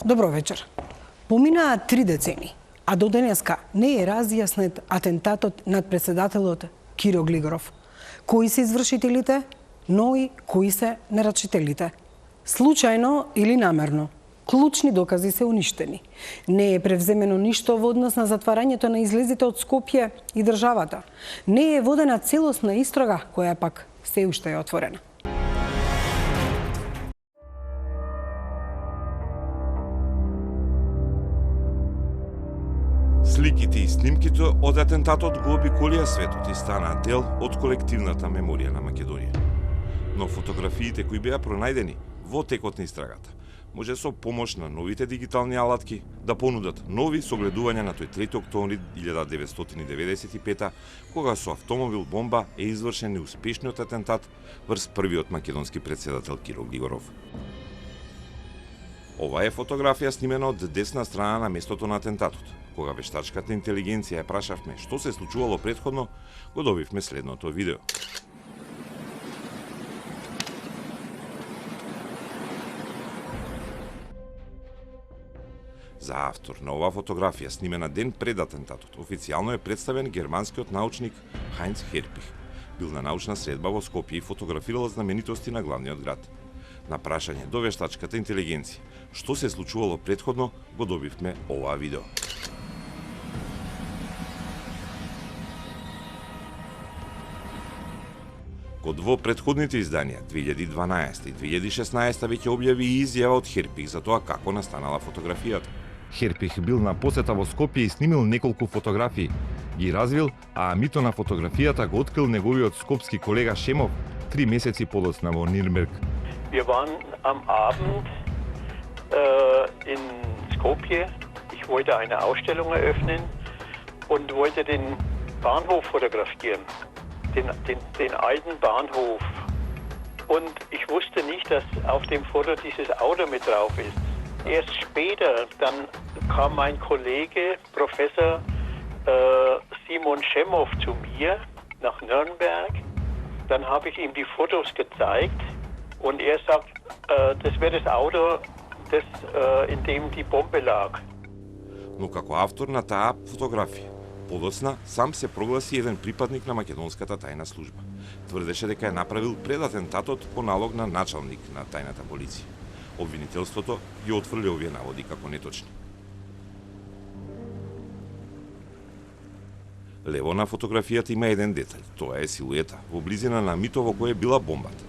Добро вечер. Поминаа 3 децени, а до денеска не е разјаснет атентатот над председателот Киро Глигоров. Кои се извршителите, но и кои се нарачителите? Случајно или намерно? Клучни докази се уништени. Не е превземено ништо во однос на затварањето на излезите од Скопје и државата. Не е водена целосна истрага, која пак се уште е отворена. Сликите и снимките од атентатот го обиколија светот и станаа дел од колективната меморија на Македонија. Но фотографиите кои беа пронајдени во текот на истрагата може со помош на новите дигитални алатки да понудат нови согледувања на тој 3 октомври 1995 кога со автомобил бомба е извршен неуспешниот атентат врз првиот македонски председател Киро Глигоров. Ова е фотографија снимена од десна страна на местото на атентатот. Кога вештачката интелигенција ја прашавме што се случувало претходно, го добивме следното видео. За автор на оваа фотографија, снимена ден пред атентатот, официјално е представен германскиот научник Хајнц Херпих. Бил на научна средба во Скопје и фотографирал знаменитости на главниот град. На прашање до вештачката интелигенција што се случувало претходно, го добивме оваа видео. Код во претходните изданија 2012 и 2016 веќе објави и изјава од Херпих за тоа како настанала фотографијата. Херпих бил на посета во Скопје и снимил неколку фотографии. Ги развил, а амито на фотографијата го открил неговиот скопски колега Шемов 3 месеци подоцна во Нирнберг. Wir waren am Abend in Skopje. Ich wollte eine Ausstellung eröffnen und wollte den Bahnhof fotografieren. Den alten Bahnhof. Und ich wusste nicht, dass auf dem Foto dieses Auto mit drauf ist. Erst später, dann kam mein Kollege, Professor Simon Schemow, zu mir nach Nürnberg. Dann habe ich ihm die Fotos gezeigt und er sagt, das wäre das Auto, in dem die Bombe lag. Но како автор на таа фотографија, подоцна сам се прогласи еден припадник на македонската тајна служба. Тврдеше дека е направил пред атентатот по налог на началник на тајната полиција. Обвинителството ги отфрли овие наводи како неточни. Лево на фотографијата има еден детаљ. Тоа е силуета во близина на мито во кој е била бомбата.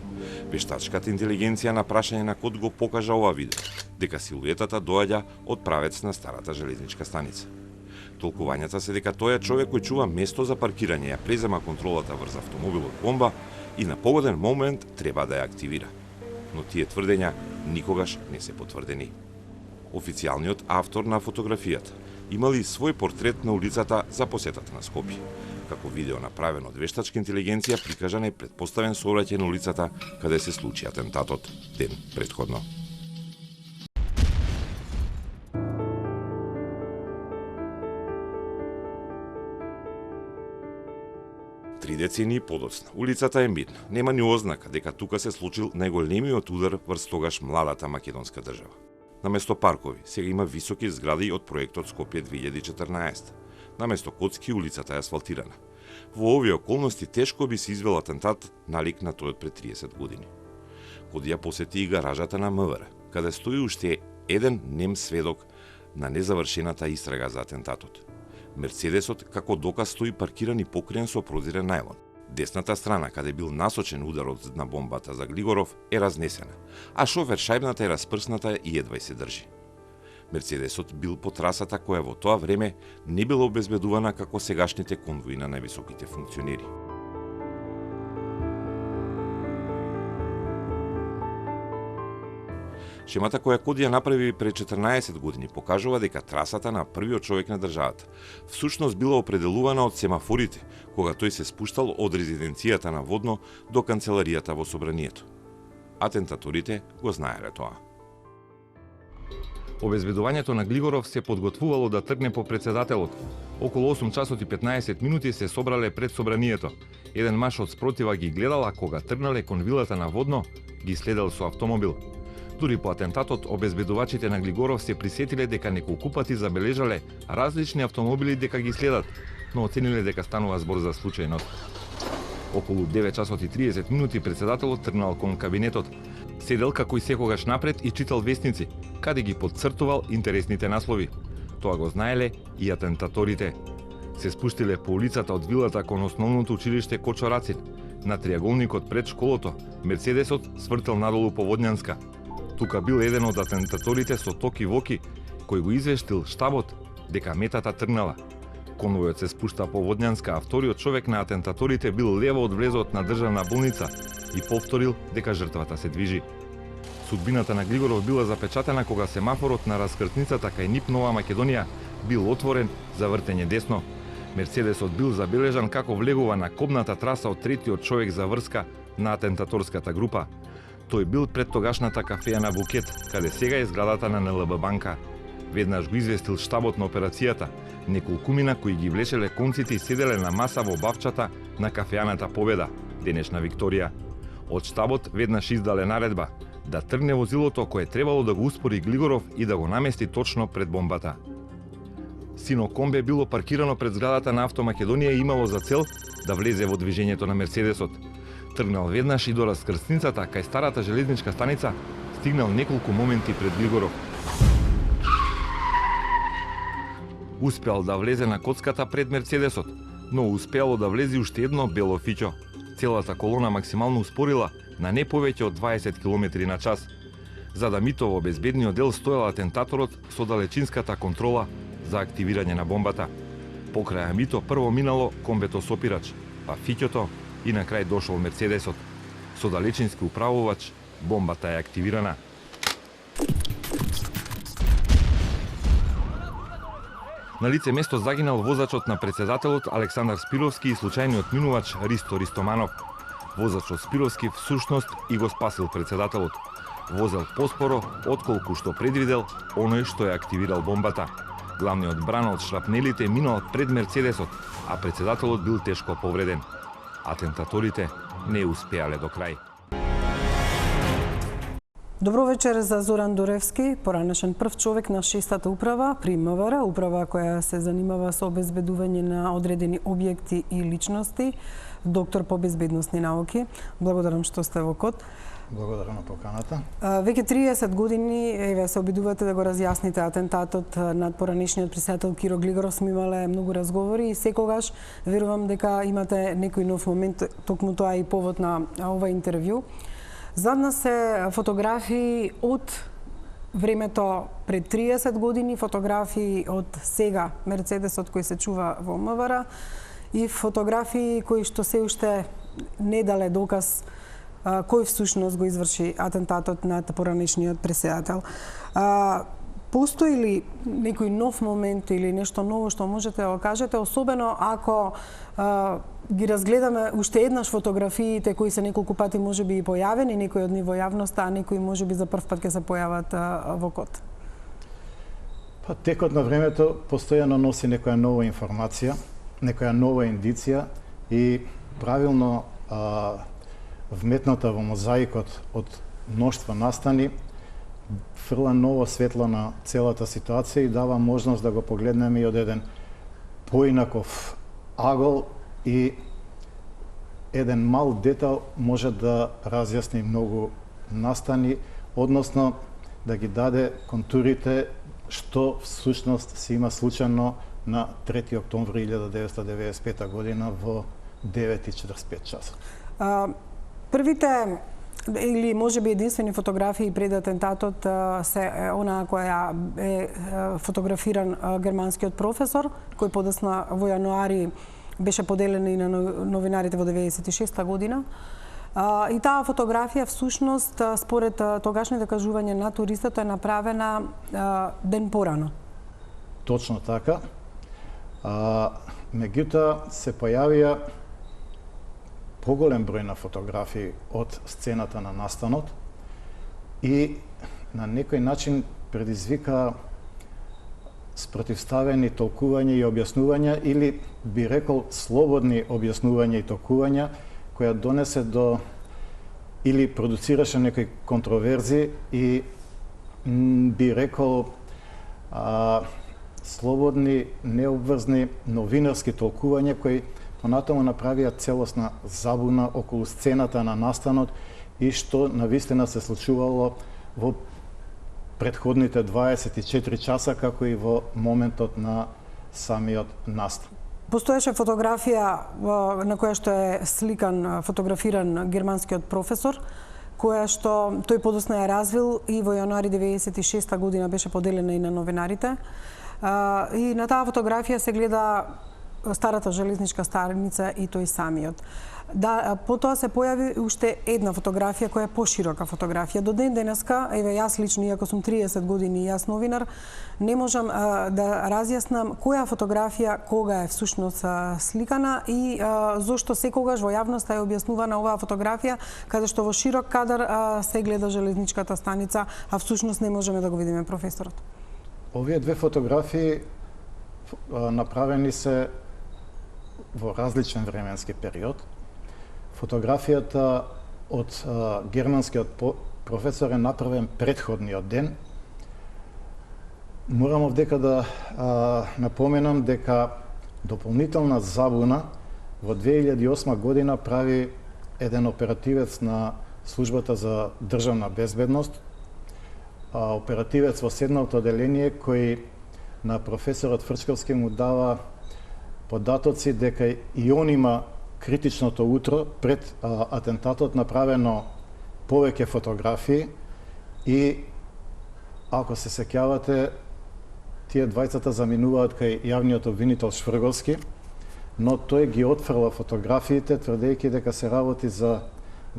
Вештачката интелигенција на прашање на код го покажа ова видео, дека силуетата доаѓа од правец на старата железничка станица. Толкувањата се дека тој е човек кој чува место за паркирање, ја презема контролата врз автомобилот бомба и на погоден момент треба да ја активира. Но тие тврдења никогаш не се потврдени. Официјалниот автор на фотографијата имали свој портрет на улицата за посетата на Скопје. Како видео направено од вештачка интелигенција прикажан е претпоставен сообраќај на улицата каде се случи атентатот ден претходно. Три децени подоцна, улицата е мирна. Нема ни ознака дека тука се случил најголемиот удар врз тогаш младата македонска држава. Наместо паркови, сега има високи згради од проектот Скопје 2014. Наместо коцки, улицата е асфалтирана. Во овие околности тешко би се извел атентат налик на тој пред 30 години. Коди ја посети и гаражата на МВР, каде стои уште еден нем сведок на незавршената истрага за атентатот. Мерцедесот како доказ стои паркиран и покриен со прозирен најлон. Десната страна, каде бил насочен ударот на бомбата за Глигоров, е разнесена, а шофер шајбната е распрсната и едва се држи. Мерцедесот бил по трасата која во тоа време не била обезбедувана како сегашните конвои на највисоките функционери. Шемата која Коди ја направи пред 14 години покажува дека трасата на првиот човек на државата всушност била определувана од семафорите, кога тој се спуштал од резиденцијата на Водно до канцеларијата во Собранието. Атентаторите го знаеле тоа. Обезбедувањето на Глигоров се подготвувало да тргне по председателот. Околу 8 часот и 15 минути се собрале пред Собранието. Еден маж од спротива ги гледал, а кога тргнале кон вилата на Водно, ги следел со автомобил. Дури по атентатот, обезбедувачите на Глигоров се присетиле дека неколку пати забележале различни автомобили дека ги следат, но оцениле дека станува збор за случајност. Околу 9 часот и 30 минути председателот тргнал кон кабинетот. Седел како и секогаш напред и читал вестници, каде ги подцртувал интересните наслови. Тоа го знаеле и атентаторите. Се спуштиле по улицата од вилата кон основното училиште Кочорацин. На триаголникот пред школото, Мерцедесот свртел надолу по Водњанска. Тука бил еден од атентаторите со токи воки, кој го извештил штабот дека метата тргнала. Конвојот се спушта по Водњанска, а вториот човек на атентаторите бил лево од влезот на државна болница и повторил дека жртвата се движи. Судбината на Глигоров била запечатена кога семафорот на раскртницата кај НИП Нова Македонија бил отворен за вртење десно. Мерцедесот бил забележан како влегува на кобната траса од третиот човек за врска на атентаторската група. Тој бил пред тогашната кафеја на Букет, каде сега е зградата на НЛБ банка. Веднаш го известил штабот на операцијата. Неколкумина кои ги влечеле конците и седеле на маса во бавчата на кафејаната Победа, денешна Викторија. Од штабот веднаш издале наредба да тргне возилото кое требало да го успори Глигоров и да го намести точно пред бомбата. Сино комбе било паркирано пред зградата на Автомакедонија и имало за цел да влезе во движењето на Мерцедесот. Тргнал веднаш и до раскрсницата кај старата железничка станица, стигнал неколку моменти пред Глигоров. Успеал да влезе на коцката пред Мерцедесот, но успеало да влезе уште едно бело фиќо. Целата колона максимално успорила на не повеќе од 20 км на час. За да мито во безбедниот дел стоел атентаторот со далечинската контрола за активирање на бомбата. Покрај мито прво минало комбето сопирач, па фиќото и на крај дошол Мерцедесот. Со далечински управувач бомбата е активирана. На лице место загинал возачот на председателот Александар Спировски и случајниот минувач Ристо Ристоманов. Возачот Спировски всушност и го спасил председателот. Возел поспоро отколку што предвидел оној што ја активирал бомбата. Главниот бран од шрапнелите минал пред Мерцедесот, а председателот бил тешко повреден. Атентаторите не успеале до крај. Добро вечер за Зоран Доревски, поранешен прв човек на 6-та управа при МВР, управа која се занимава со обезбедување на одредени објекти и личности, доктор по безбедносни науки. Благодарам што сте во код. Благодарам на поканата. Веќе 30 години се обидувате да го разјасните атентатот над поранешниот претседател Киро Глигоров. Сме имале многу разговори и секогаш верувам дека имате некој нов момент, токму тоа и повод на ова интервју. Зад нас се фотографии од времето пред 30 години, фотографии од сега Мерцедесот кој се чува во МВР и фотографии кои што се уште не дале доказ кој всушност го изврши атентатот над поранешниот претседател. Постои ли некој нов момент или нешто ново што можете да го кажете, особено ако ги разгледаме уште еднаш фотографиите кои се неколку пати можеби и појавени, некои од нив во јавноста, а некои можеби за прв пат ќе се појават во код? Па текот на времето постојано носи некоја нова информација, некоја нова индиција и правилно вметната во мозаикот од мноштво настани фрла ново светло на целата ситуација и дава можност да го погледнеме и од еден поинаков агол и еден мал детал може да разјасни многу настани, односно да ги даде контурите што всушност се има случајно на 3 октомври 1995 година во 9:45 часа. Првите или можеби единствени фотографии пред атентатот се онаа која е фотографиран германскиот професор, кој подоцна во јануари беше поделена и на новинарите во 96-та година. И таа фотографија всушност според тогашните кажувања на туристите е направена ден порано. Точно така. Меѓутоа се појавија поголем број на фотографии од сцената на настанот и на некој начин предизвика спротивставени толкувања и објаснувања или би рекол слободни објаснувања и толкувања која донесе до или продуцираше некои контроверзи и би рекол слободни, необврзни новинарски толкувања кои понатаму направија целосна забуна околу сцената на настанот и што навистина се случувало во претходните 24 часа, како и во моментот на самиот настан. Постоеше фотографија на која што е сликан, фотографиран германскиот професор, која што тој подосна ја развил и во јануари 96 година беше поделена и на новинарите. И на таа фотографија се гледа старата железничка станица и тој самиот. Да, потоа се појави уште една фотографија која е поширока фотографија. До ден денеска, еве јас лично, иако сум 30 години и јас новинар, не можам да разјаснам која фотографија кога е всушност сликана и зошто секогаш во јавноста е објаснувана оваа фотографија, каде што во широк кадар се гледа железничката станица, а всушност не можеме да го видиме професорот. Овие две фотографии направени се во различен временски период. Фотографијата од германскиот професор е направен претходниот ден. Морам овдека да напоменам дека дополнителна забуна во 2008 година прави еден оперативец на Службата за државна безбедност, оперативец во седмото оделение кој на професорот Фрчковски му дава податоци дека и он има критичното утро пред атентатот направено повеќе фотографии и ако се сеќавате тие двајцата заминуваат кај јавниот обвинител Шврговски, но тој ги отфрла фотографиите тврдејќи дека се работи за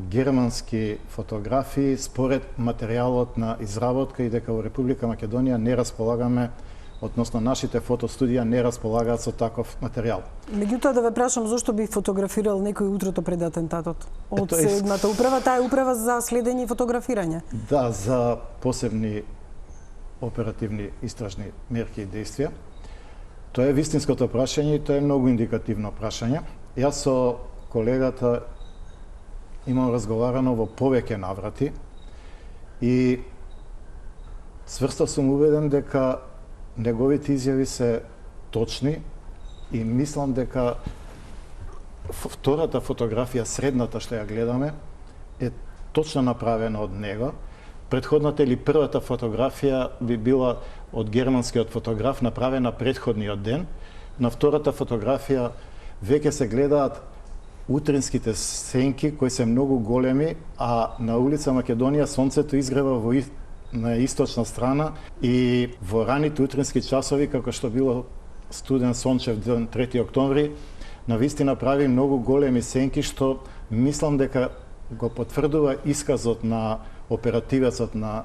германски фотографии според материјалот на изработка и дека во Република Македонија не располагаме, односно нашите фотостудија не располагаат со таков материјал. Меѓутоа да ве прашам зошто би фотографирал некој утрото пред атентатот? Од седмата управа, таа е управа за следење и фотографирање. Да, за посебни оперативни истражни мерки и действија. Тоа е вистинското прашање и тоа е многу индикативно прашање. Јас со колегата имам разговарано во повеќе наврати и цврсто сум убеден дека неговите изјави се точни и мислам дека втората фотографија, средната што ја гледаме, е точно направена од него. Претходната или првата фотографија би била од германскиот фотограф, направена претходниот ден. На втората фотографија веќе се гледаат утринските сенки кои се многу големи, а на улица Македонија сонцето изгрева на источна страна и во раните утрински часови, како што било студен сончев ден 3 октомври, навистина прави многу големи сенки, што мислам дека го потврдува исказот на оперативецот на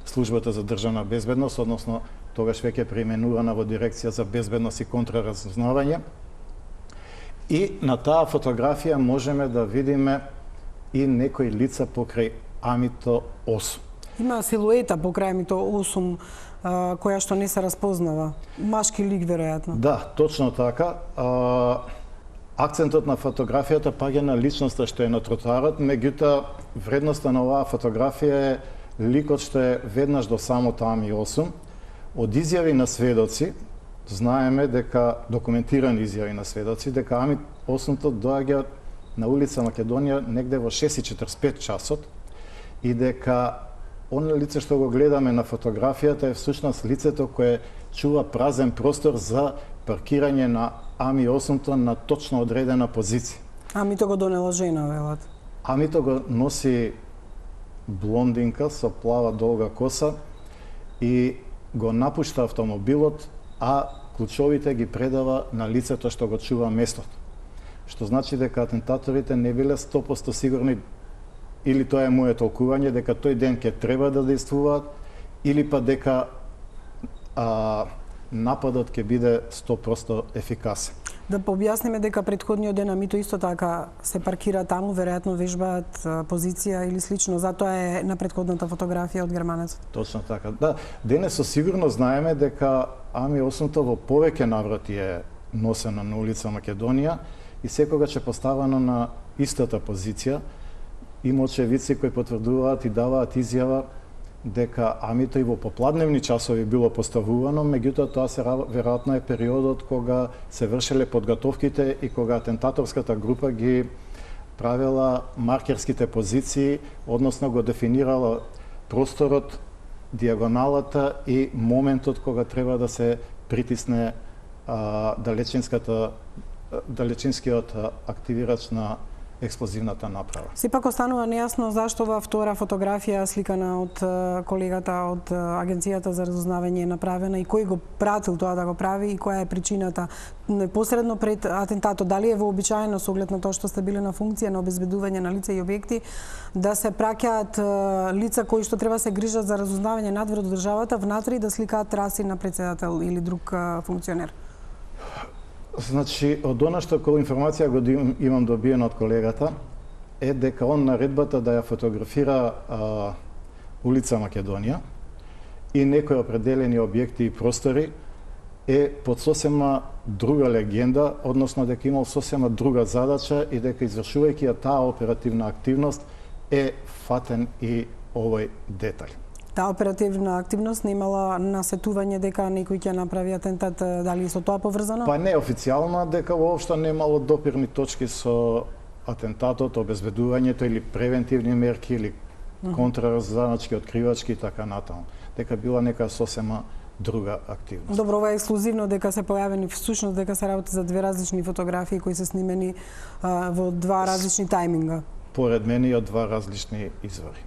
Службата за државна безбедност, односно тогаш веќе преименувана во Дирекција за безбедност и контраразузнавање. И на таа фотографија можеме да видиме и некои лица покрај Амито 8. Има силуета покрај Амито 8 која што не се распознава. Машки лик веројатно. Да, точно така. Акцентот на фотографијата паѓа на личноста што е на тротоарот, меѓутоа вредноста на оваа фотографија е ликот што е веднаш до самото Ами 8. Од изјави на сведоци знаеме дека документирани изјави на сведоци дека Ами 8 доаѓа на улица Македонија негде во 6:45 часот и дека оно лице што го гледаме на фотографијата е всушност лицето кое чува празен простор за паркирање на Ами 8 на точно одредена позиција. Амито го донела жена, велат. Амито го носи блондинка со плава долга коса и го напушта автомобилот, а клучовите ги предава на лицето што го чува местото. Што значи дека атентаторите не биле 100% сигурни, или тоа е моје толкување, дека тој ден ќе треба да действуваат, или па дека нападот ќе биде 100% ефикасен. Да пообјасниме дека претходниот ден Амито исто така се паркира таму, веројатно вежбаат позиција или слично, затоа е на претходната фотографија од германецот. Точно така. Да, денес со сигурно знаеме дека Ами 8 во повеќе наврати е носено на улица Македонија и секогаш е поставено на истата позиција има очевидци кои потврдуваат и даваат изјава дека амито и во попладневни часови било поставувано, меѓутоа тоа се веројатно е периодот кога се вршеле подготовките и кога атентаторската група ги правила маркерските позиции, односно го дефинирала просторот, диагоналата и моментот кога треба да се притисне далечинскиот активирач на експлозивната направа. Сепак останува нејасно зашто ва втора фотографија сликана од колегата од Агенцијата за разузнавање е направена и кој го пратил тоа да го прави и која е причината непосредно пред атентатот. Дали е вообичаено со оглед на тоа што сте биле на функција на обезбедување на лица и објекти да се праќаат лица кои што треба се грижат за разузнавање надвор од државата внатре и да сликаат траси на претседател или друг функционер? Значи, од она што кој информација го имам добиена од колегата е дека он наредбата да ја фотографира улица Македонија и некои определени објекти и простори е под сосема друга легенда, односно дека имал сосема друга задача и дека извршувајќи таа оперативна активност е фатен и овој детаљ. Таа оперативна активност немала насетување дека некој ќе направи атентат, дали со тоа поврзано? Па не официјално, дека воопшто немало допирни точки со атентатот, обезбедувањето или превентивни мерки или контраразузнавачки, откривачки и така натаму. Дека била нека сосема друга активност. Добро, ова е ексклузивно дека се појавени всушност дека се работи за две различни фотографии кои се снимени во два различни тајминга. Поред мене и од два различни извори.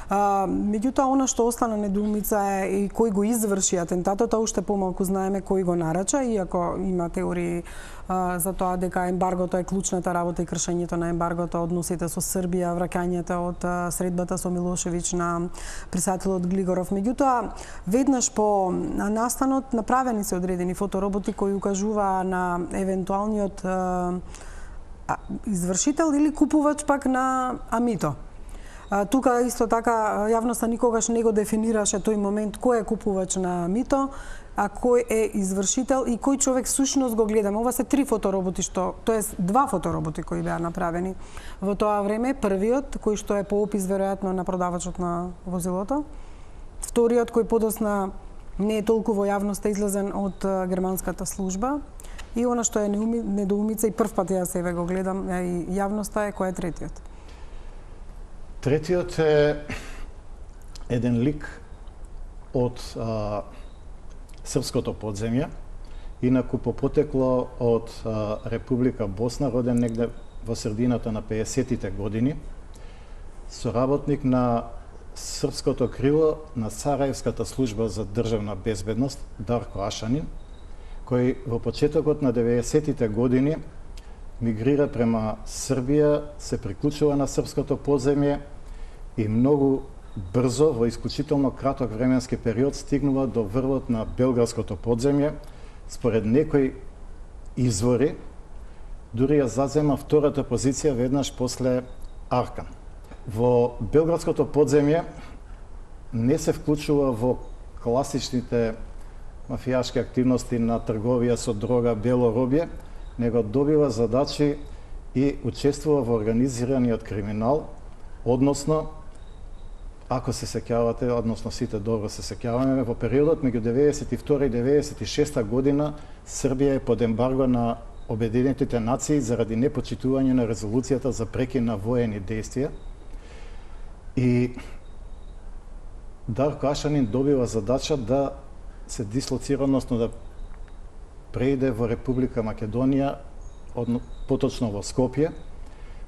Меѓутоа, она што остана недоумица е и кој го изврши атентатот, а уште помалку знаеме кој го нарача, иако има теории за тоа дека ембаргото е клучната работа и кршењето на ембаргото, односите со Србија, враќањето од средбата со Милошевиќ на писателот Глигоров. Меѓутоа, веднаш по настанот направени се одредени фотороботи кои укажува на евентуалниот извршител или купувач пак на амито. Тука исто така јавноста никогаш не го дефинираше тој момент кој е купувач на мито, а кој е извршител и кој човек сушност го гледаме. Ова се три фотороботи тоест два фотороботи кои беа направени во тоа време. Првиот кој што е по опис веројатно на продавачот на возилото. Вториот кој подосна не е толку во јавноста излезен од германската служба. И она што е недоумица и прв пат ја себе го гледам и јавноста е кој е третиот. Третиот е еден лик од српското подземје, инаку по потекло од Република Босна, роден негде во средината на 50-тите години, соработник на српското крило на Сараевската служба за државна безбедност Дарко Ашанин, кој во почетокот на 90-тите години мигрира према Србија, се приклучува на српското подземје и многу брзо, во исклучително краток временски период, стигнува до врвот на белградското подземје. Според некои извори, дури ја зазема втората позиција веднаш после Аркан. Во белградското подземје не се вклучува во класичните мафијашки активности на трговија со дрога, бело робје, него добива задачи и учествува во организираниот криминал, односно, ако се сеќавате, односно сите добро се сеќаваме, во периодот меѓу 92 и 96 година Србија е под ембарго на Обединетите нации заради непочитување на резолуцијата за прекин на воени действија. И Дарко Ашанин добива задача да се дислоцира, односно да преиде во Република Македонија, поточно во Скопје,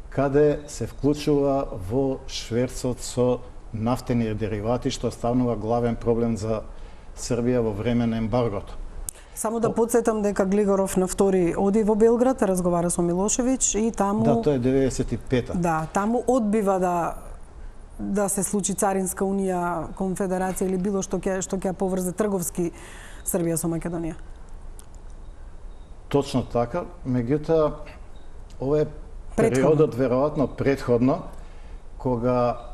каде се вклучува во шверцот со нафтени деривати, што станува главен проблем за Србија во време на ембаргото. Само да подсетам дека Глигоров на втори оди во Белград, разговара со Милошевиќ и таму... Да, тоа е 95-та. Да, таму одбива да се случи царинска унија, конфедерација или било што ќе поврзе трговски Србија со Македонија. Точно така, меѓутоа ова е периодот веројатно претходно кога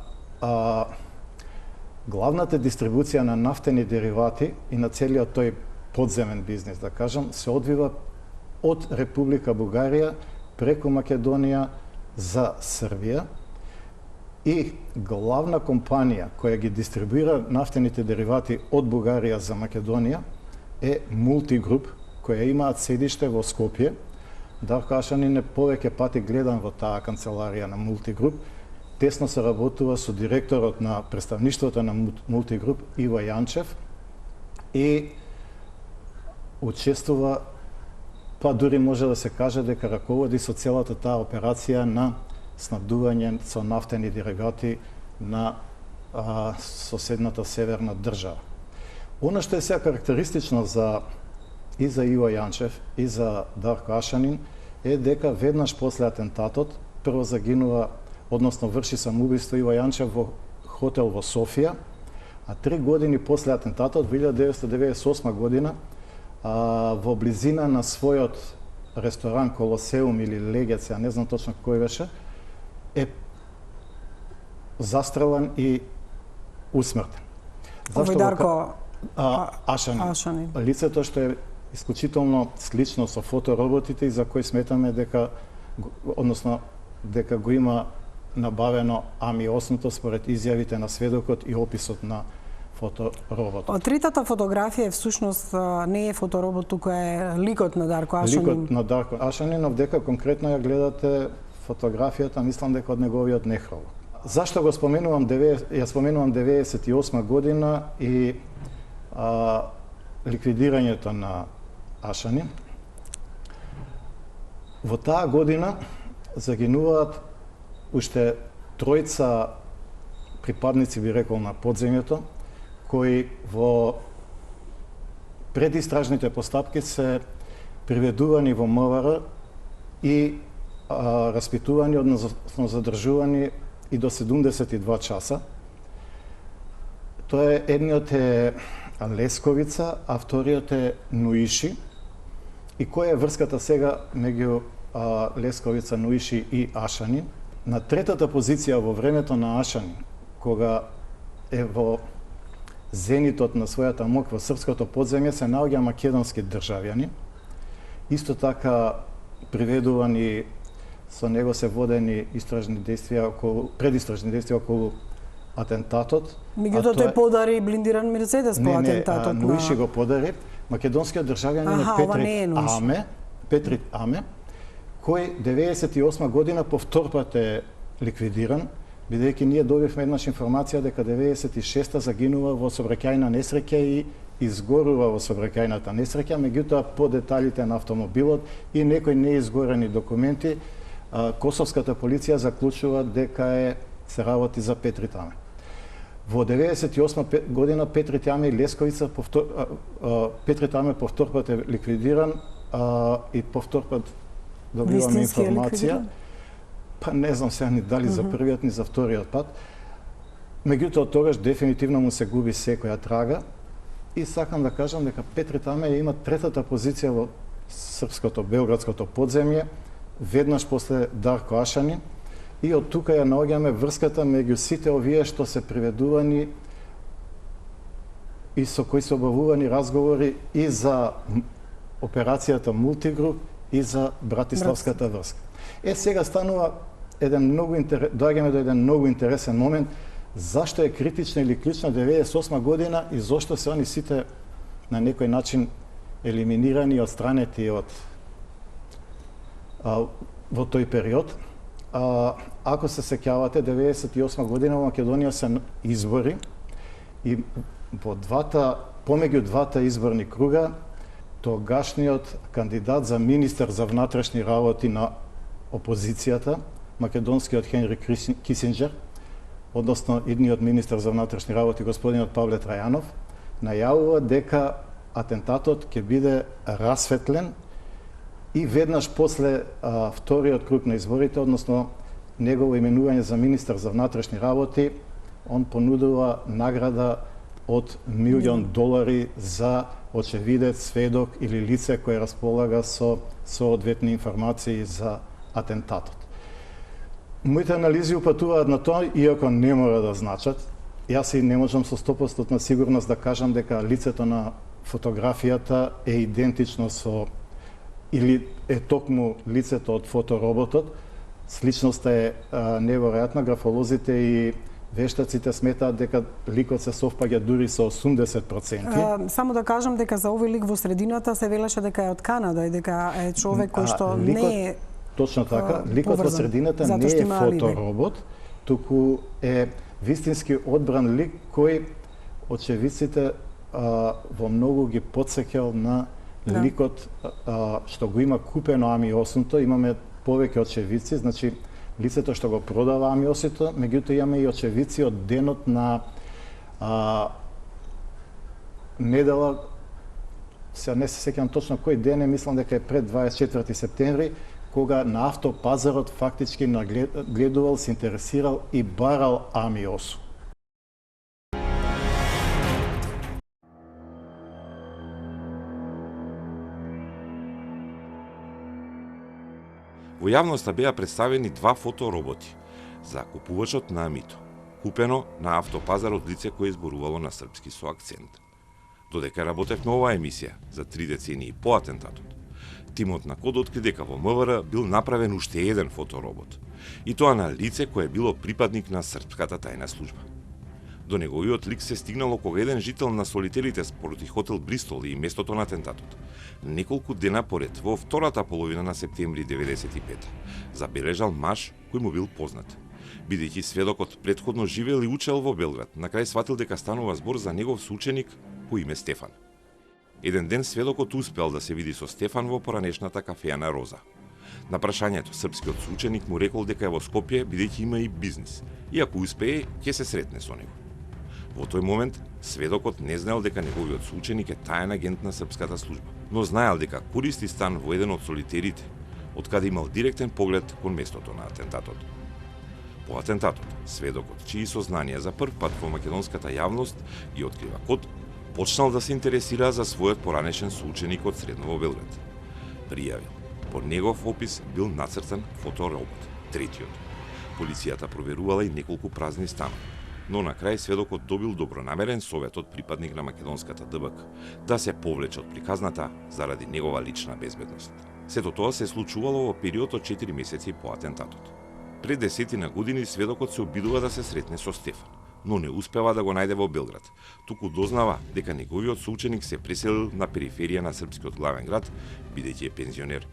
главната дистрибуција на нафтени деривати и на целиот тој подземен бизнис, да кажам, се одвива од Република Бугарија преку Македонија за Србија и главна компанија која ги дистрибуира нафтените деривати од Бугарија за Македонија е Мултигруп, која имаат седиште во Скопје. Дарко Ашанин е повеќе пати гледан во таа канцеларија на Мултигруп. Тесно се работува со директорот на представништвото на Мултигруп Иво Јанчев и учествува, па дури може да се каже дека раководи со целата таа операција на снабдување со нафтени деривати на соседната северна држава. Она што е сега карактеристично и за Иво Јанчев и за Дарко Ашанин е дека веднаш после атентатот прво загинува, односно врши самоубиство Иво Јанчев во хотел во Софија, а 3 години после атентатот, 1998 година, во близина на својот ресторан Колосеум или Легец, ја не знам точно кој беше, е застрелан и усмртен. Овој Дарко Ашанин. Лицето што е исклучително слично со фотороботите и за кој сметаме дека, односно, дека го има набавено Ами-8 според изјавите на сведокот и описот на фотороботот. Третата фотографија всушност не е фоторобот, туку е ликот на Дарко Ашанин. Ликот на Дарко Ашанинов, дека конкретно ја гледате фотографијата, мислам дека од неговиот нехролог. Зашто го споменувам? Ја споменувам 98 година и ликвидирањето на Ашанин. Во таа година загинуваат уште тројца припадници, би рекол, на подземјето, кои во предистражните постапки се приведувани во МВР и распитувани, односно задржувани и до 72 часа. Тоа е едниот е Лесковица, а вториот е Нуиши. И која е врската сега меѓу Лесковица, Нуиши и Ашанин? На третата позиција во времето на Ашанин, кога е во зенитот на својата мок во српското подземје, се наоѓа македонски државјани. Исто така приведувани, со него се водени истражни действија предистражни действија околу атентатот. Меѓутоа тој подари блиндиран Мерцедес по атентатот. Не, Нуиши го подари. Македонскиот државјанин е Петрит Аме, кој 98 година повтор пат е ликвидиран, бидејќи ние добивме еднаш информација дека 96-та загинува во сообраќајна несреќа и изгорува во сообраќајната несреќа, меѓутоа по деталите на автомобилот и некои неизгорени документи, косовската полиција заклучува дека се работи за Петрит Аме. Во 98 година Петрит Аме и Лесковица Петрит Аме повтор пат е ликвидиран и повтор пат добиваме информација. Па не знам сега ни дали за првиот ни за вториот пат. Меѓутоа тогаш дефинитивно му се губи секоја трага и сакам да кажам дека Петрит Аме има третата позиција во српското белградското подземје, веднаш после Дарко Ашанин, и од тука ја наоѓаме врската меѓу сите овие што се приведувани и со кои се обавувани разговори и за операцијата Мултигруп и за Братиславската врска. Сега станува доаѓаме до еден многу интересен момент, зашто е критична или клучна 98 година и зошто се они сите на некој начин елиминирани и отстранети во тој период. Ако се сеќавате, 98 година во Македонија се избори и помеѓу двата изборни круга тогашниот кандидат за министер за внатрешни работи на опозицијата, македонскиот Хенри Кисинџер, односно идниот министер за внатрешни работи господинот Павле Трајанов, најавува дека атентатот ќе биде расветлен и веднаш после вториот круг на изборите, односно негово именување за министер за внатрешни работи, он понудува награда од $1.000.000 за очевидец, сведок или лице кое располага со соодветни информации за атентатот. Моите анализи упатуваат на тоа, иако не мора да значат. Јас и не можам со 100% сигурност да кажам дека лицето на фотографијата е идентично со или е токму лицето од фотороботот, сличноста е неверојатна. Графолозите и вештаците сметаат дека ликот се совпаѓа дури со 80%. Само да кажам дека за овој лик во средината се велеше дека е од Канада и дека е човек кој што ликот, не е точно така, ликот во средината не е фоторобот, туку е вистински одбран лик кој очевидците во многу ги потсеќал на ликот што го има купено амиосното. Имаме повеќе очевидци, значи лицето што го продава амиосито, меѓутоа имаме и очевидци од денот на недела, сега не се сеќам точно кој ден е, мислам дека е пред 24 септември, кога на автопазарот фактички нагледувал, се интересирал и барал амиосу. Во јавноста беа представени два фотороботи за купувачот на Амито, купено на автопазарот лице кое изборувало на српски со акцент. Додека работев на оваа емисија за 3 децении по атентатот, тимот на Код откри дека во МВР бил направен уште еден фоторобот, и тоа на лице кое било припадник на српската тајна служба. До неговиот лик се стигнало кога еден жител на Солитерите спроти хотел Бристол и местото на атентатот, неколку дена поред, во втората половина на септември 95, забележал маж кој му бил познат. Бидејќи сведокот претходно живеел и учел во Белград, на крај сватил дека станува збор за негов соученик по име Стефан. Еден ден сведокот успел да се види со Стефан во поранешната кафеја на Роза. На прашањето српскиот соученик му рекол дека е во Скопје бидејќи има и бизнис, и ако успее, ќе се сретне со него. Во тој момент, сведокот не знаел дека неговиот соученик е таен агент на српската служба, но знаел дека користи стан во еден од Солитерите, од каде имал директен поглед кон местото на атентатот. По атентатот, сведокот, чии сознанија за прв пат во македонската јавност ги открива Код, почнал да се интересира за својот поранешен соученик од Средно во Белград. Пријавил. По негов опис бил нацртан фоторобот, третиот. Полицијата проверувала и неколку празни станови, но на крај сведокот добил добронамерен совет од припадник на македонската ДБК да се повлече од приказната заради негова лична безбедност. Сето тоа се случувало во период од 4 месеци по атентатот. Пред 10 години сведокот се обидува да се сретне со Стефан, но не успева да го најде во Белград, туку дознава дека неговиот соученик се преселил на периферија на српскиот главен град, бидејќи е пензионер.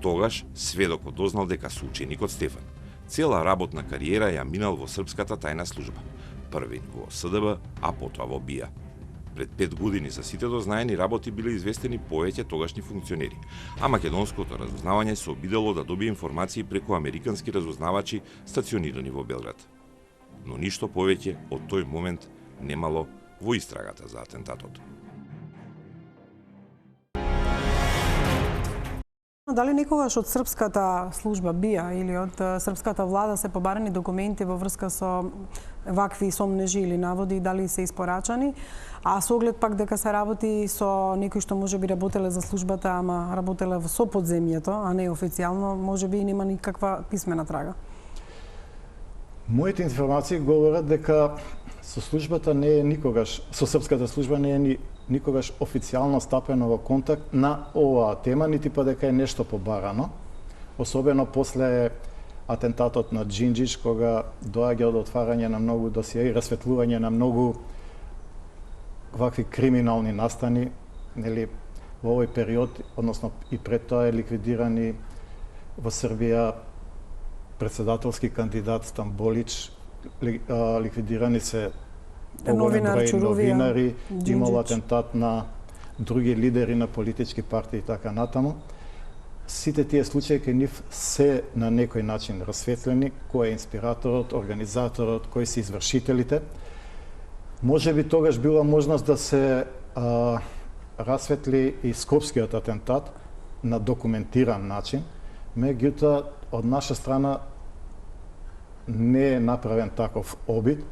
Тогаш сведокот дознал дека соученикот Стефан цела работна кариера ја минал во српската тајна служба, први во СДБ, а потоа во БИА. Пред 5 години за сите дознаени работи биле известени повеќе тогашни функционери, а македонското разузнавање се обидело да добие информации преку американски разузнавачи стационирани во Белград. Но ништо повеќе од тој момент немало во истрагата за атентатот. Дали некогаш од српската служба БИА или од српската влада се побарани документи во врска со вакви сомнежи или наводи, дали се испорачани, а со оглед пак дека се работи со некои што можеби работеле за службата, ама работеле со подземјето, а не официјално, можеби нема никаква писмена трага? Моите информации говорат дека со службата не е никогаш, со српската служба не е никогаш официјално стапено во контакт на оваа тема, нити па дека е нешто побарано. Особено после атентатот на Џинџич, кога доаѓа од отварање на многу досиеи, расветлување на многу вакви криминални настани, нели, во овој период, односно и пред тоа е ликвидирани во Србија председателски кандидат Стамболич, ликвидирани се поголем број новинари, имало атентат на други лидери на политички партии и така натаму. Сите тие случаи кај нив се на некој начин расветлени, кој е инспираторот, организаторот, кои се извршителите. Може би тогаш била можност да се расветли и скопскиот атентат на документиран начин, меѓутоа од наша страна не е направен таков обид.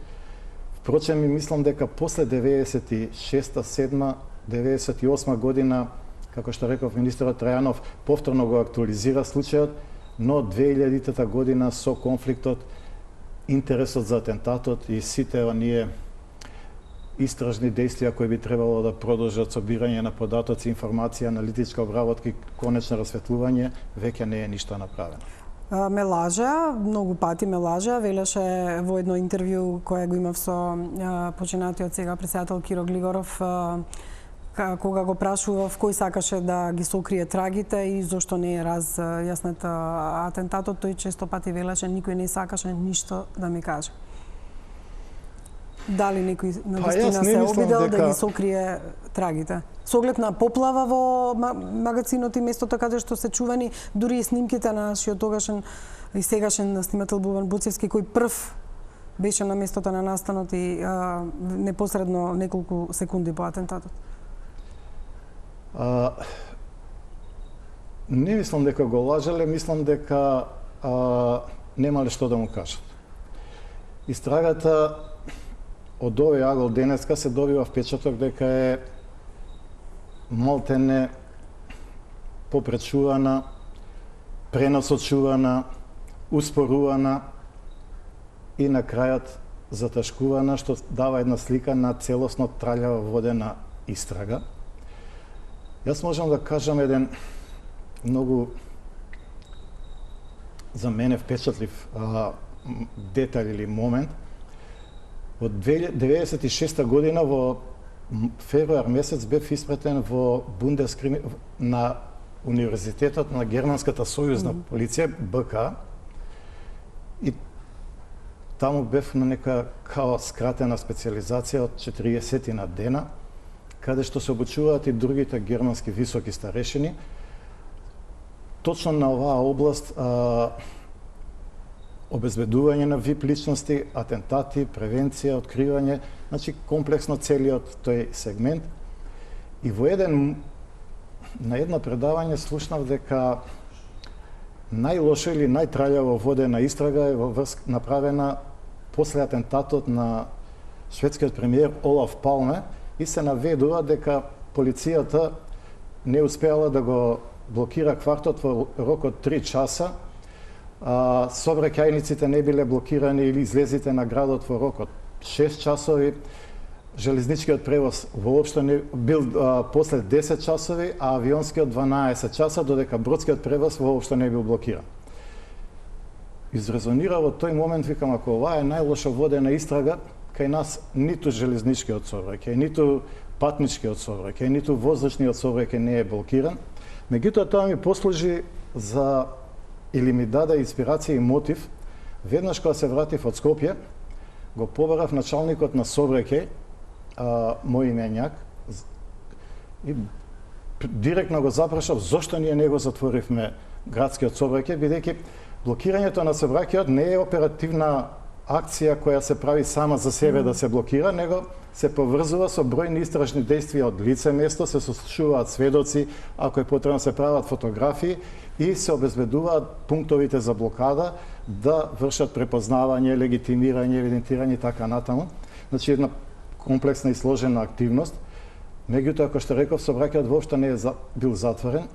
Впрочем, ми мислам дека после 96-та, 7-та, 98 година, како што реков министерот Трајанов, повторно го актуализира случајот, но 2000-та година со конфликтот, интересот за атентатот и сите оние истражни действија кои би требало да продолжат собирање на податоци, информација, аналитичка обработка и конечно расветлување, веќе не е ништо направено. Ме лажа, многу пати ме лажа, велеше во едно интервју кое го имав со починатиот сега председател Киро Глигоров, кога го прашував кој сакаше да ги сокрие трагите и зошто не е разјаснет атентатот, тој често пати велеше никој не сакаше ништо да ми каже. Дали некој навистина се обидел да ги сокрие трагите? Со оглед на поплава во магазинот и местото каде што се чувани, дури и снимките на нашиот тогашен и сегашен снимател Бубан Буцевски, кој прв беше на местото на настанот и непосредно неколку секунди по атентатот. Не мислам дека го лажеле, мислам дека немале што да му кажат. Истрагата од овој агол денеска се добива впечаток дека е малтене попречувана, пренасочувана, успорувана и на крајот заташкувана, што дава една слика на целосно траљава водена истрага. Јас можам да кажам еден многу за мене впечатлив детај или момент. Во 1996 година во февруар месец бев испратен во на Универзитетот на Германската сојузна полиција БК и таму бев на нека као скратена специализација од 40 дена, каде што се обучуваат и другите германски високи старешини точно на оваа област, обезбедување на VIP личности, атентати, превенција, откривање, значи комплексно целиот тој сегмент. И во на едно предавање слушнав дека најлошо или најтраљаво водена истрага е направена после атентатот на шведскиот премиер Олаф Палме и се наведува дека полицијата не успеала да го блокира квартот во рок од 3 часа, сообраќајниците не биле блокирани или излезите на градот во рок од 6 часови, железничкиот превоз воопшто не бил после 10 часови, а авионскиот 12 часа, додека бродскиот превоз воопшто не бил блокиран. Изрезонира во тој момент, викам, ако ова е најлошо водена истрага, кај нас ниту железничкиот сообраќај, ниту патничкиот сообраќај, ниту воздушниот сообраќај не е блокиран. Меѓутоа тоа ми послужи за или ми даде инспирација и мотив. Веднаш кога се вратив од Скопје, го побарав началникот на сообраќај, мој именјак, и директно го запрашав зошто ние не го затворивме градскиот сообраќај, бидејќи блокирањето на сообраќајот не е оперативна акција која се прави сама за себе да се блокира, него се поврзува со бројни истражни действија од лице место, се сослушуваат сведоци, ако е потребно се прават фотографии и се обезбедуваат пунктовите за блокада да вршат препознавање, легитимирање, евидентирање и така натаму. Значи една комплексна и сложена активност. Меѓутоа, како што реков, сообраќајот воопшто не е бил затворен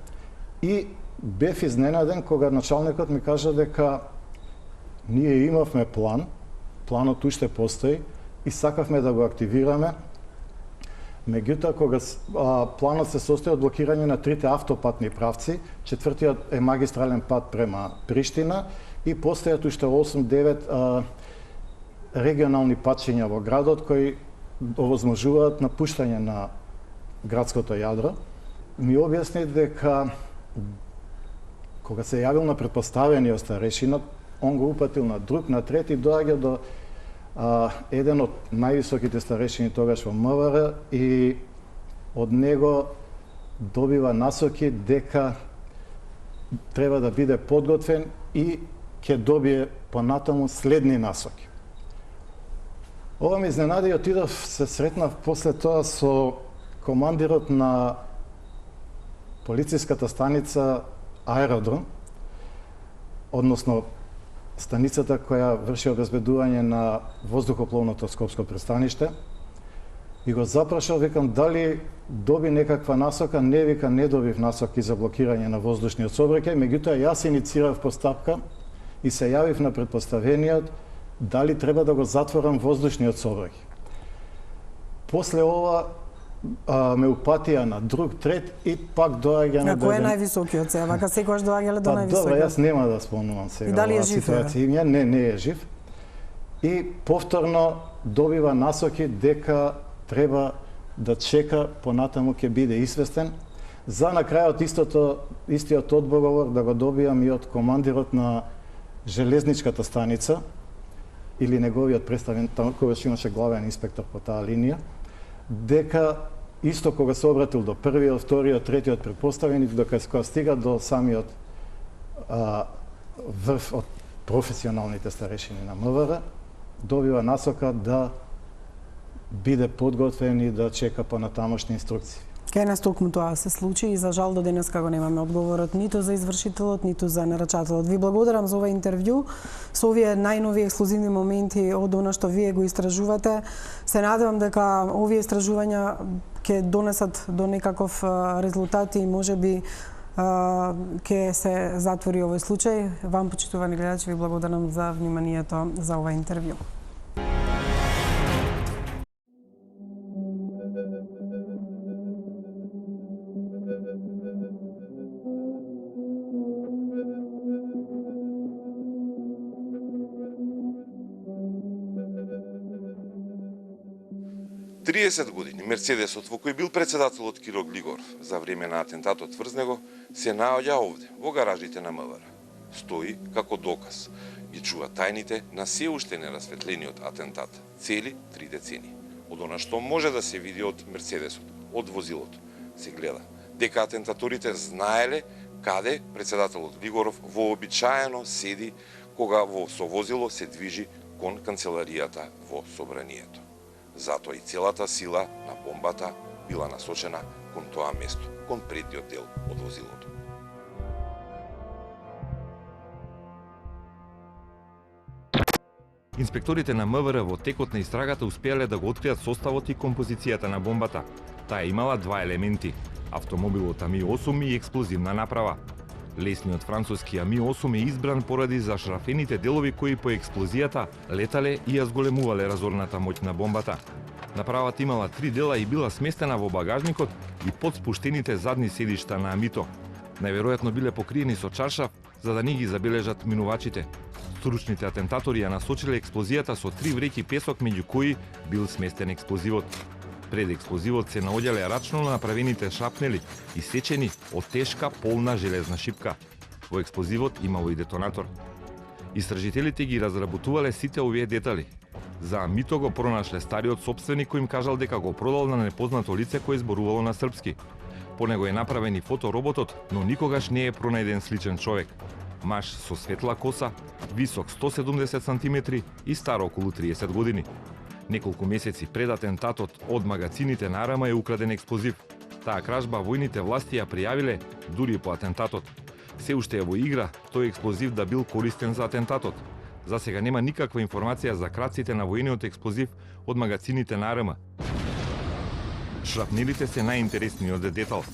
и бев изненаден кога началникот ми кажа дека ние имавме план, планот уште постои и сакавме да го активираме. Меѓутоа, кога планот се состои од блокирање на 3 автопатни правци, 4-тиот е магистрален пат према Приштина и постојат уште 8-9 регионални патчиња во градот кои овозможуваат напуштање на градското јадро. Ми објасни дека кога се јавил на претпоставениот старешина, он го упатил на друг, на трети, доаѓа до еден од највисоките старешини тогаш во МВР и од него добива насоки дека треба да биде подготвен и ќе добие понатаму следни насоки. Ова ме изненади и отидов, се сретнав после тоа со командирот на полициската станица Аеродром, односно станицата која врши обезбедување на воздухопловното скопско пристаниште, и го запрашав, викам, дали доби некаква насока. Не, вика, не добив насоки за блокирање на воздушниот сообраќај, меѓутоа јас иницирав постапка и се јавив на претпоставениот дали треба да го затворам воздушниот сообраќај. После ова ме упатија на друг трет и пак доаѓаме На кој е највисокиот се? Вака секогаш доаѓале до Добро, највисокиот. јас нема да спомнувам сега. И дали е оваа жив, ситуација. Не е жив. И повторно добива насоки дека треба да чека, понатаму ќе биде известен. За на крајот истиот одговор да го добијам и од командирот на железничката станица или неговиот представен, кога имаше главен инспектор по таа линија, дека исто кога се обратил до првиот, вториот, третиот претпоставени, кога стига до самиот врв од професионалните старешини на МВР, добива насока да биде подготвен и да чека понатамошни инструкции. Кај нас токму тоа се случи и за жал до денеска го немаме одговорот ниту за извршителот, ниту за нарачателот. Ви благодарам за ова интервју, со овие најнови ексклузивни моменти од она што вие го истражувате. Се надевам дека овие истражувања ќе донесат до некаков резултат и можеби ќе се затвори овој случај. Вам, почитувани гледачи, ви благодарам за вниманието за ова интервју. Триесет години Мерцедесот во кој бил председателот Киро Глигоров за време на атентатот врз него се наоѓа овде, во гаражите на МВР. Стои како доказ. Ги чува тајните на се уште нерасветлениот атентат, цели 3 децени. Од она што може да се види од Мерцедесот, од возилото, се гледа дека атентаторите знаеле каде председателот Глигоров вообичаено седи кога со возило се движи кон канцеларијата во собранието. Затоа и целата сила на бомбата била насочена кон тоа место, кон предниот дел од возилото. Инспекторите на МВР во текот на истрагата успеале да го откријат составот и композицијата на бомбата. Таа имала два елементи – автомобилот Ами-8 и експлозивна направа. Лесниот француски Ами-8 е избран поради зашрафените делови кои по експлозијата летале и ја зголемувале разорната моќ на бомбата. Направата имала 3 дела и била сместена во багажникот и под спуштените задни седишта на Амито. Најверојатно биле покриени со чаршаф за да не ги забележат минувачите. Стручните атентатори ја насочиле експлозијата со 3 вреќи песок меѓу кои бил сместен експлозивот. Пред експлозивот се наоѓале рачно направените шапнели, исечени од тешка полна железна шипка. Во експлозивот имало и детонатор. Истражителите ги разработувале сите овие детали. За Амито го пронашле стариот сопственик кој им кажал дека го продал на непознато лице кое зборувало на српски. По него е направен и фотороботот, но никогаш не е пронајден сличен човек. Маж со светла коса, висок 170 см и стар околу 30 години. Неколку месеци пред атентатот од магазините на Арама е украден експлозив. Таа кражба војните власти ја пријавиле дури по атентатот. Се уште е во игра тој експлозив да бил користен за атентатот. За сега нема никаква информација за крадците на војниот експлозив од магазините на Арама. Шрапнелите се најинтересниот детал.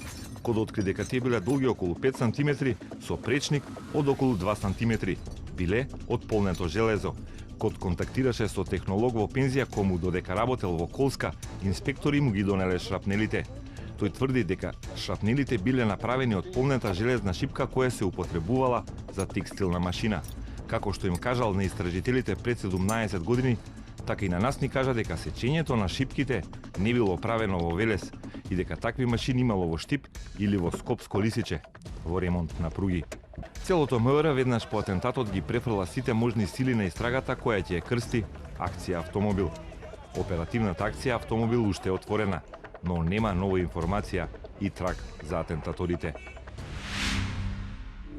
Код откри дека тие биле долги околу 5 см со пречник од околу 2 см. Биле од полнето железо. Код контактираше со технолог во пензија кому додека работел во Колска, инспектори му ги донеле шрапнелите. Тој тврди дека шрапнелите биле направени од полнета железна шипка која се употребувала за текстилна машина. Како што им кажал на истражителите пред 17 години, така и на нас ни кажа дека сечењето на шипките не било правено во Велес и дека такви машини имало во Штип или во Скопско Лисиче, во ремонт на пруги. Целото МВР веднаш по атентатот ги префрла сите можни сили на истрагата која ќе ја крсти акција Автомобил. Оперативната акција Автомобил уште е отворена, но нема нова информација и траг за атентаторите.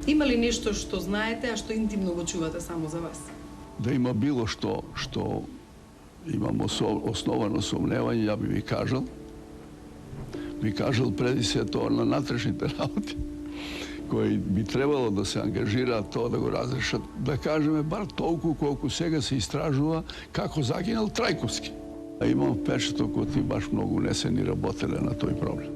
Има ли нешто што знаете, а што интимно го чувате само за вас? Да има било што имам основано сомневање, ја би ви кажал. Би кажал преди се тоа на натрешните работи, кои би требало да се ангажираат тоа да го разрешат, да кажеме бар толку колку сега се истражува како загинал Трајковски. А имам впечаток од и баш многу не се ни работеле на тој проблем.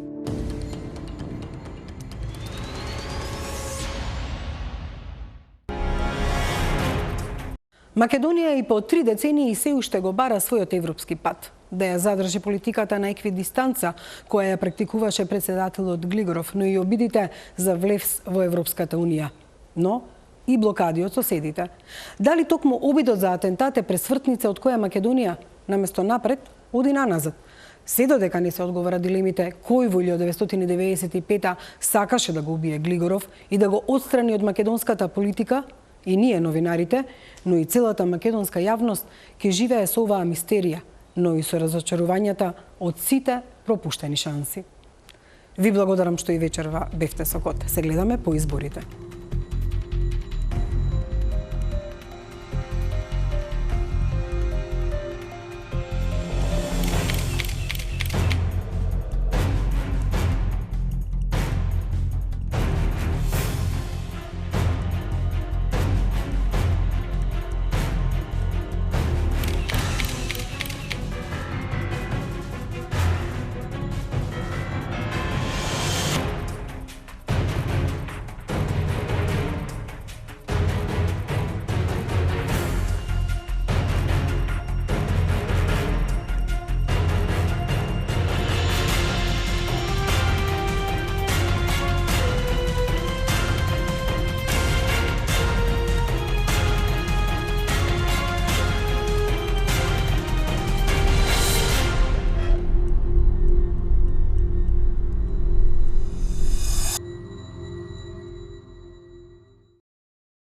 Македонија и по 3 децении се уште го бара својот европски пат. да ја задржи политиката на еквидистанца која ја практикуваше председателот Глигоров, но и обидите за влез во Европската Унија. Но и блокади од соседите. Дали токму обидот за атентат е пресвртница од која Македонија, наместо напред, оди наназад? Се додека не се одговора дилемите кој во 1995 сакаше да го убие Глигоров и да го отстрани од македонската политика, и ние новинарите, но и целата македонска јавност ќе живее со оваа мистерија, но и со разочарувањата од сите пропуштени шанси. Ви благодарам што и вечерва бевте со Кот. Се гледаме по изборите.